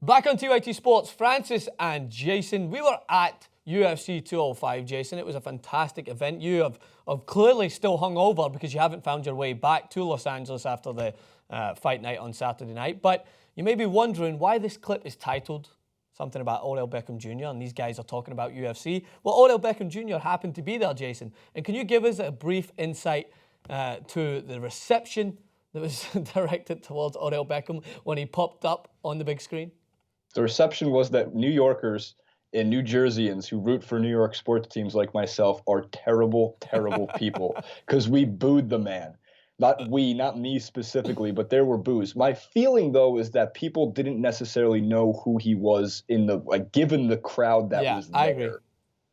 Back on TYT Sports, Francis and Jason. We were at UFC 205, Jason. It was a fantastic event. You have clearly still hung over because you haven't found your way back to Los Angeles after the fight night on Saturday night. But you may be wondering why this clip is titled something about Odell Beckham Jr. and these guys are talking about UFC. Well, Odell Beckham Jr. happened to be there, Jason. And can you give us a brief insight to the reception that was directed towards Odell Beckham when he popped up on the big screen? The reception was that New Yorkers and New Jerseyans who root for New York sports teams like myself are terrible, terrible people because we booed the man. Not me specifically, but there were boos. My feeling, though, is that people didn't necessarily know who he was given the crowd that was there. I agree.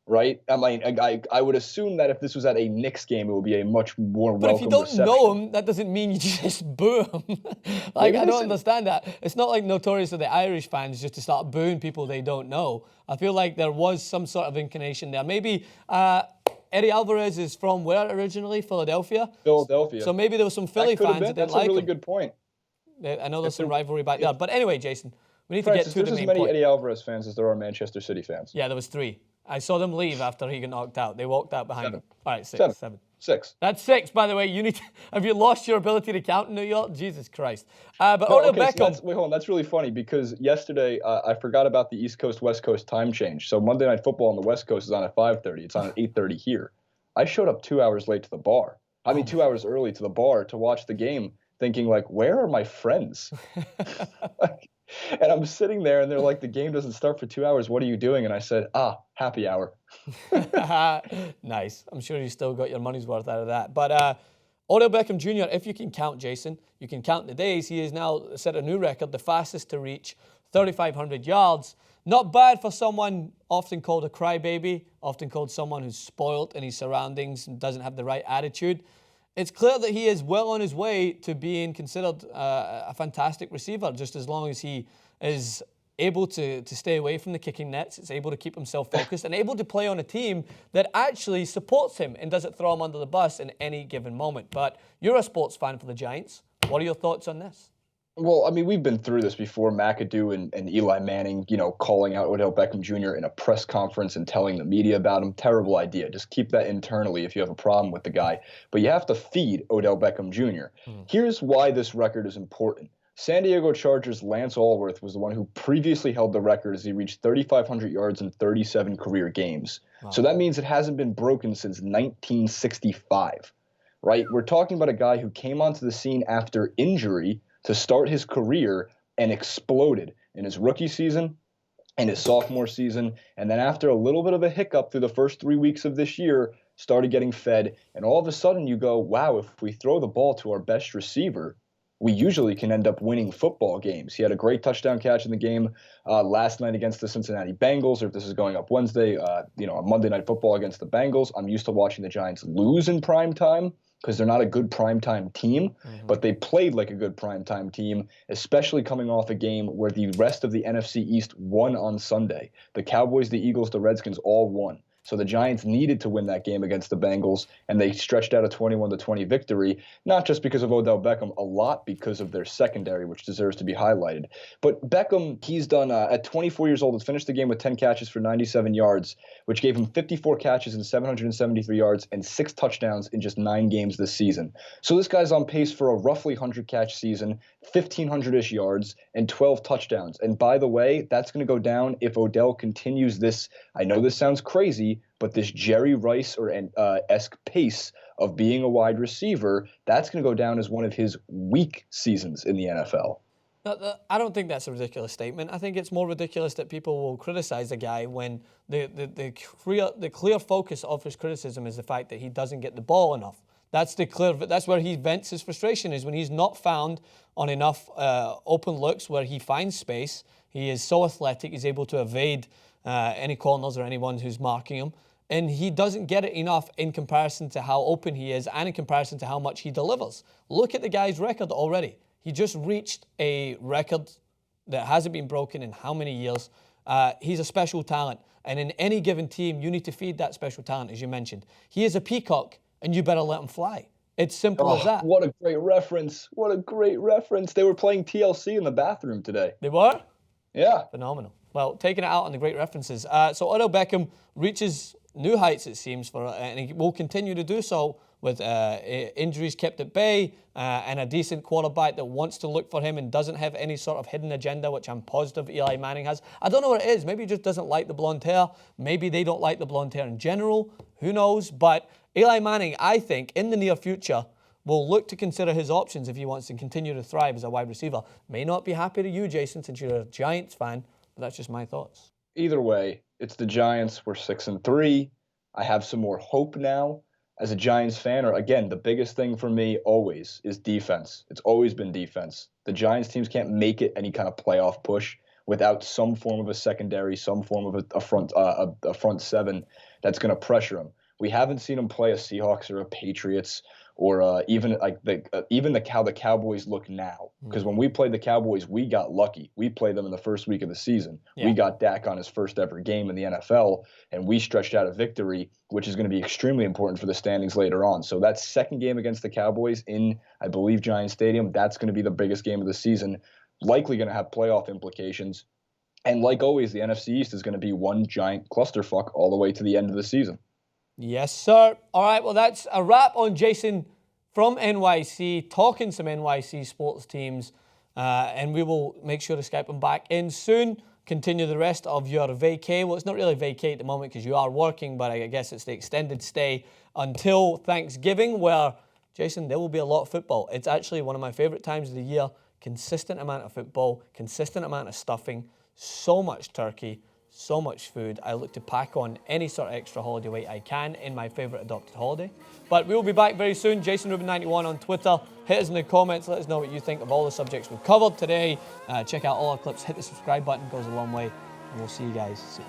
Right? I mean, I would assume that if this was at a Knicks game, it would be a much more welcome reception. But if you don't know him, that doesn't mean you just boo him. I don't understand that. It's not like notorious of the Irish fans just to start booing people they don't know. I feel like there was some sort of inclination there. Maybe Eddie Alvarez is from where originally? Philadelphia? Philadelphia. So maybe there were some Philly fans that didn't like him. That's a really good point. I know there's some rivalry back there. But anyway, Jason, we need to get to the main point. There's as many Eddie Alvarez fans as there are Manchester City fans. Yeah, there was 3. I saw them leave after he got knocked out. They walked out behind him. All right, 7. 6. That's 6, by the way. Have you lost your ability to count in New York? Jesus Christ. Odell Beckham. So wait, hold on. That's really funny because yesterday I forgot about the East Coast, West Coast time change. So Monday Night Football on the West Coast is on at 5:30. It's on at 8:30 here. I showed up 2 hours late to the bar. 2 hours early to the bar to watch the game thinking, where are my friends? And I'm sitting there, and they're like, the game doesn't start for 2 hours. What are you doing? And I said, happy hour. Nice. I'm sure you still got your money's worth out of that. But Odell Beckham Jr., if you can count, Jason, you can count the days. He has now set a new record, the fastest to reach 3,500 yards. Not bad for someone often called a crybaby, often called someone who's spoiled in his surroundings and doesn't have the right attitude. It's clear that he is well on his way to being considered a fantastic receiver, just as long as he is able to stay away from the kicking nets, is able to keep himself focused, and able to play on a team that actually supports him and doesn't throw him under the bus in any given moment. But you're a sports fan for the Giants. What are your thoughts on this? Well, I mean, we've been through this before. McAdoo and Eli Manning, calling out Odell Beckham Jr. in a press conference and telling the media about him. Terrible idea. Just keep that internally if you have a problem with the guy. But you have to feed Odell Beckham Jr. Here's why this record is important. San Diego Chargers' Lance Alworth was the one who previously held the record as he reached 3,500 yards in 37 career games. Wow. So that means it hasn't been broken since 1965, right? We're talking about a guy who came onto the scene after injury to start his career and exploded in his rookie season and his sophomore season. And then after a little bit of a hiccup through the first 3 weeks of this year, started getting fed. And all of a sudden you go, wow, if we throw the ball to our best receiver, we usually can end up winning football games. He had a great touchdown catch in the game last night against the Cincinnati Bengals, or if this is going up Wednesday, on Monday Night Football against the Bengals. I'm used to watching the Giants lose in prime time, because they're not a good primetime team, but they played like a good primetime team, especially coming off a game where the rest of the NFC East won on Sunday. The Cowboys, the Eagles, the Redskins all won. So the Giants needed to win that game against the Bengals, and they stretched out a 21-20 victory, not just because of Odell Beckham, a lot because of their secondary, which deserves to be highlighted. But Beckham, he's done, at 24 years old, has finished the game with 10 catches for 97 yards, which gave him 54 catches and 773 yards and 6 touchdowns in just 9 games this season. So this guy's on pace for a roughly 100-catch season, 1,500-ish yards, and 12 touchdowns. And by the way, that's going to go down if Odell continues this, I know this sounds crazy, but this Jerry Rice esque pace of being a wide receiver, that's going to go down as one of his weak seasons in the NFL. I don't think that's a ridiculous statement. I think it's more ridiculous that people will criticize a guy when the clear focus of his criticism is the fact that he doesn't get the ball enough. That's where he vents his frustration, is when he's not found on enough open looks where he finds space. He is so athletic, he's able to evade any corners or anyone who's marking him. And he doesn't get it enough in comparison to how open he is and in comparison to how much he delivers. Look at the guy's record already. He just reached a record that hasn't been broken in how many years. He's a special talent. And in any given team, you need to feed that special talent, as you mentioned. He is a peacock, and you better let him fly. It's simple as that. What a great reference. What a great reference. They were playing TLC in the bathroom today. They were? Yeah. Phenomenal. Well, taking it out on the great references. So Odell Beckham reaches new heights, it seems, and he will continue to do so with injuries kept at bay and a decent quarterback that wants to look for him and doesn't have any sort of hidden agenda, which I'm positive Eli Manning has. I don't know what it is. Maybe he just doesn't like the blonde hair. Maybe they don't like the blonde hair in general. Who knows? But Eli Manning, I think, in the near future, will look to consider his options if he wants to continue to thrive as a wide receiver. May not be happy to you, Jason, since you're a Giants fan, but that's just my thoughts. Either way, it's the Giants. We're 6-3. I have some more hope now as a Giants fan. Or again, the biggest thing for me always is defense. It's always been defense. The Giants teams can't make it any kind of playoff push without some form of a secondary, some form of a front seven that's going to pressure them. We haven't seen them play a Seahawks or a Patriots or even how the Cowboys look now. Because when we played the Cowboys, we got lucky. We played them in the first week of the season. Yeah. We got Dak on his first ever game in the NFL, and we stretched out a victory, which is going to be extremely important for the standings later on. So that second game against the Cowboys in, I believe, Giants Stadium, that's going to be the biggest game of the season, likely going to have playoff implications. And like always, the NFC East is going to be one giant clusterfuck all the way to the end of the season. Yes, sir. All right, well, that's a wrap on Jason from NYC, talking some NYC sports teams, and we will make sure to Skype him back in soon. Continue the rest of your vacay. Well, it's not really vacay at the moment because you are working, but I guess it's the extended stay until Thanksgiving, where, Jason, there will be a lot of football. It's actually one of my favorite times of the year. Consistent amount of football, consistent amount of stuffing, so much turkey, so much food. I look to pack on any sort of extra holiday weight I can in my favourite adopted holiday. But we will be back very soon. Jason Rubin 91 on Twitter. Hit us in the comments. Let us know what you think of all the subjects we've covered today. Check out all our clips. Hit the subscribe button. It goes a long way. And we'll see you guys soon.